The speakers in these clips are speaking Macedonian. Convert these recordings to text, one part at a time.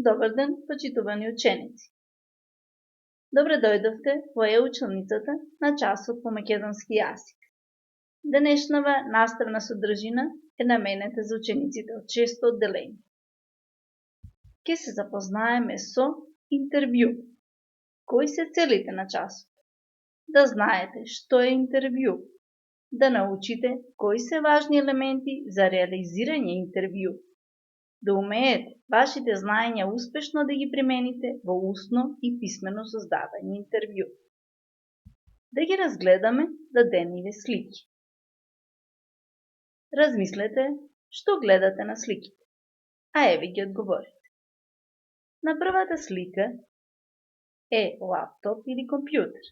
Добар ден, почитувани ученици! Добре дојдовте во училницата на часот по македонски јазик. Денешнава наставна содржина е наменета за учениците од 6-то одделение. Ке се запознаеме со интервју. Кои се целите на часот? Да знаете што е интервју, да научите кои се важни елементи за реализирање интервју, да умеете вашите знаења успешно да ги примените во устно и писмено создавање интервју. Да ги разгледаме дадениве слики. Размислете што гледате на сликите, а еве ги одговорите. На првата слика е лаптоп или компјутер.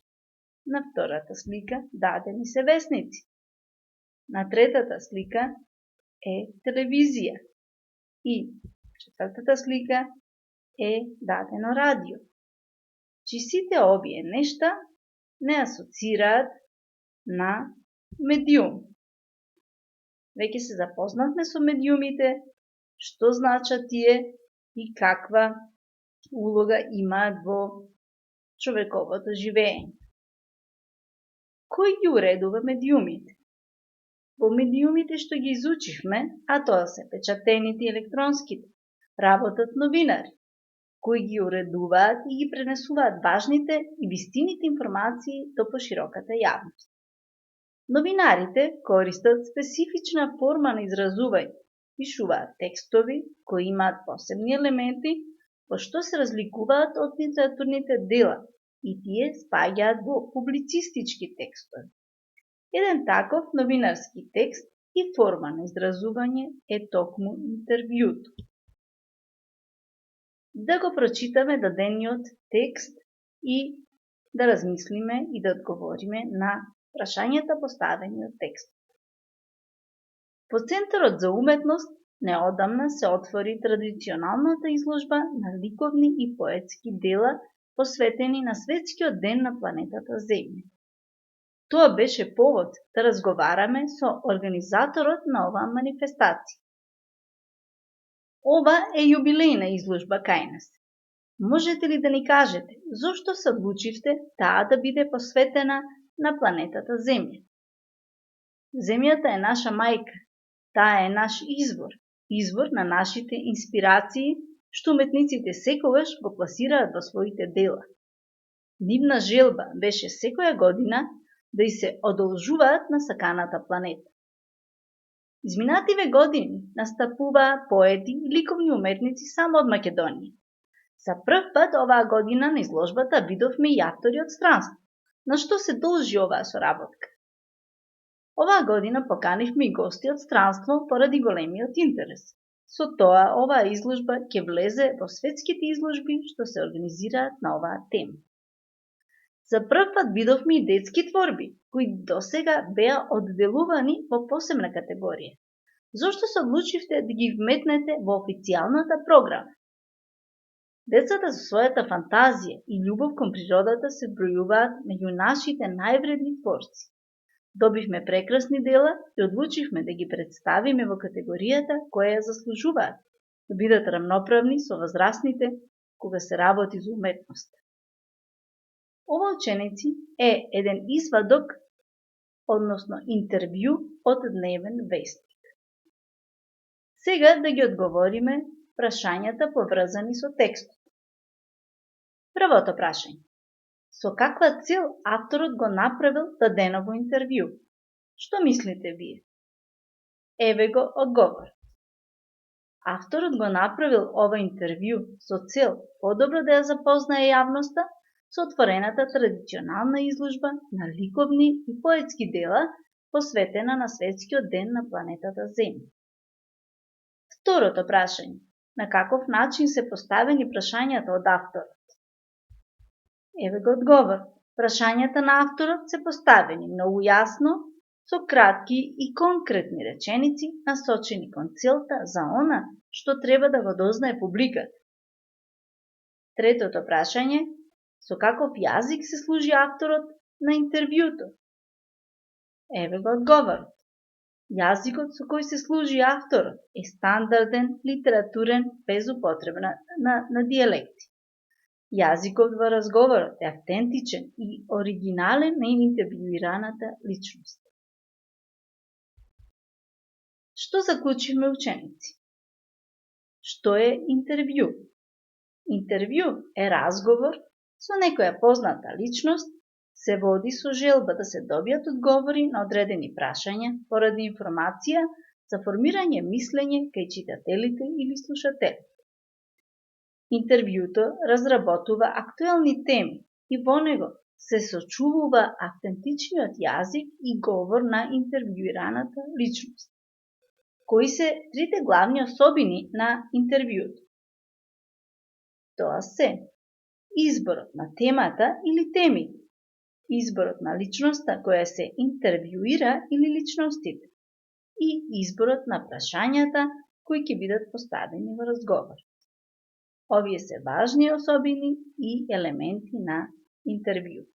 На втората слика дадени се весници. На третата слика е телевизија. И четвртата слика е дадено радио. Чи сите овие нешта не асоцираат на медиум. Веќе се запознавме со медиумите, што значат тие и каква улога имаат во човековото живење. Кој ги уредува медиумите? Во медиумите што ги изучивме, а тоа се печатените и електронските, работат новинари, кои ги уредуваат и ги пренесуваат важните и вистините информации до пошироката јавност. Новинарите користат специфична форма на изразување, пишуваат текстови кои имаат посебни елементи, по што се разликуваат од литературните дела и тие спаѓаат во публицистички текстови. Еден таков новинарски текст и форма на изразување е токму интервјуто. Да го прочитаме дадениот текст и да размислиме и да одговориме на прашањата поставени од текстот. Во Центарот за уметност неодамна се отвори традиционалната изложба на ликовни и поетски дела посветени на светскиот ден на планетата Земја. Тоа беше повод да разговараме со организаторот на оваа манифестација. Ова е јубилејна изложба кај нас. Можете ли да ни кажете зошто се одлучивте таа да биде посветена на планетата Земја? Земјата е наша мајка, таа е наш извор на нашите инспирации, што уметниците секогаш го пласираат во своите дела. Нивна желба беше секоја година да и се одолжуваат на саканата планета. Изминативе години настапуваа поети и ликовни уметници само од Македонија. За прв пат оваа година на изложбата видовме и автори од странство. На што се должи оваа соработка? Оваа година поканивме и гости од странство поради големиот интерес. Со тоа оваа изложба ќе влезе во светските изложби што се организираат на оваа тема. За прв пат видовме и детски творби, кои досега беа одделувани во посебна категорија. Зошто се одлучивте да ги вметнете во официјалната програма? Децата со својата фантазија и љубов кон природата се бројуваат меѓу нашите највредни творци. Добивме прекрасни дела и одлучивме да ги представиме во категоријата која ја заслужуваат, да бидат рамноправни со возрастните кога се работи за уметност. Ова ученици е еден извадок, односно интервју од дневен вестник. Сега да ги одговориме прашањата поврзани со текстот. Првото прашање. Со каква цел авторот го направил даденово интервју? Што мислите вие? Еве го одговор. Авторот го направил ова интервју со цел подобро да ја запознае јавноста со отворената традиционална изложба на ликовни и поетски дела посветена на светскиот ден на планетата Земја. Второто прашање. На каков начин се поставени прашањата од авторот? Еве го одговор. Прашањата на авторот се поставени многу јасно, со кратки и конкретни реченици насочени кон целта за она што треба да го дознае публиката. Третото прашање. Со каков јазик се служи авторот на интервјуто? Еве го одговорот. Јазикот со кој се служи авторот е стандарден, литературен, без употребна на дијалекти. Јазикот во разговорот е автентичен и оригинален на интервјуираната личност. Што заклучивме ученици? Што е интервју? Интервју е разговор со некоја позната личност, се води со желба да се добијат одговори на одредени прашања поради информација за формирање мислење кај читателите или слушателите. Интервјуто разработува актуелни теми и во него се сочувува автентичниот јазик и говор на интервјуираната личност. Кои се трите главни особини на интервјуто? Тоа се изборот на темата или темите, изборот на личноста која се интервјуира или личностите и изборот на прашањата кои ќе бидат поставени во разговор. Овие се важни особини и елементи на интервју.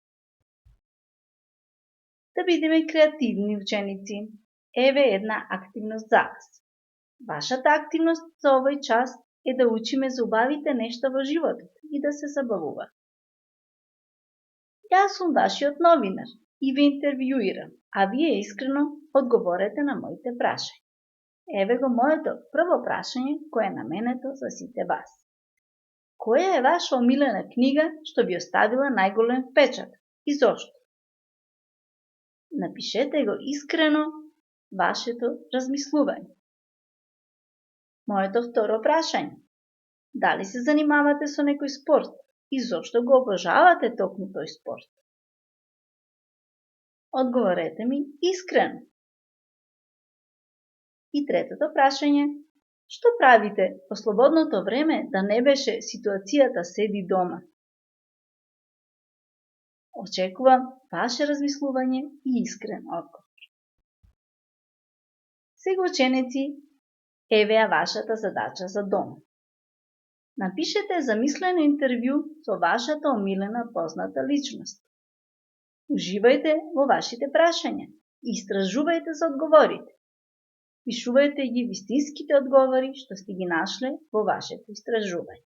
Да бидеме креативни ученици, еве една активност за вас. Вашата активност за овој час е да учиме за убавите нешта во животот и да се забавува. Јас сум вашиот новинар и ве интервјуирам, а вие искрено одговорете на моите прашања. Еве го моето прво прашање кое е наменето за сите вас. Која е ваша омилена книга што ви оставила најголем впечаток и зошто? Напишете го искрено вашето размислување. Моето второ прашање. Дали се занимавате со некој спорт и зошто го обожавате токму тој спорт? Одговорете ми искрено. И третото прашање. Што правите во слободното време да не беше ситуацијата седи дома? Очекувам ваше размислување и искрен одговор. Сега ученици, еве ја вашата задача за дома. Напишете замислено интервју со вашата омилена позната личност. Уживајте во вашите прашања и истражувајте за одговорите. Пишувајте ги вистинските одговори што сте ги нашле во вашето истражување.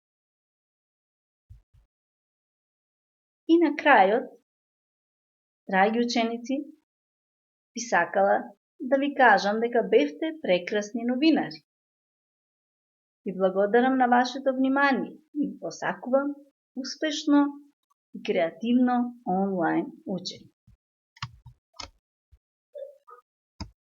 И на крајот, драги ученици, би сакала да ви кажам дека бевте прекрасни новинари. Ви благодарам на вашето внимание и ви посакувам успешно и креативно онлайн учење.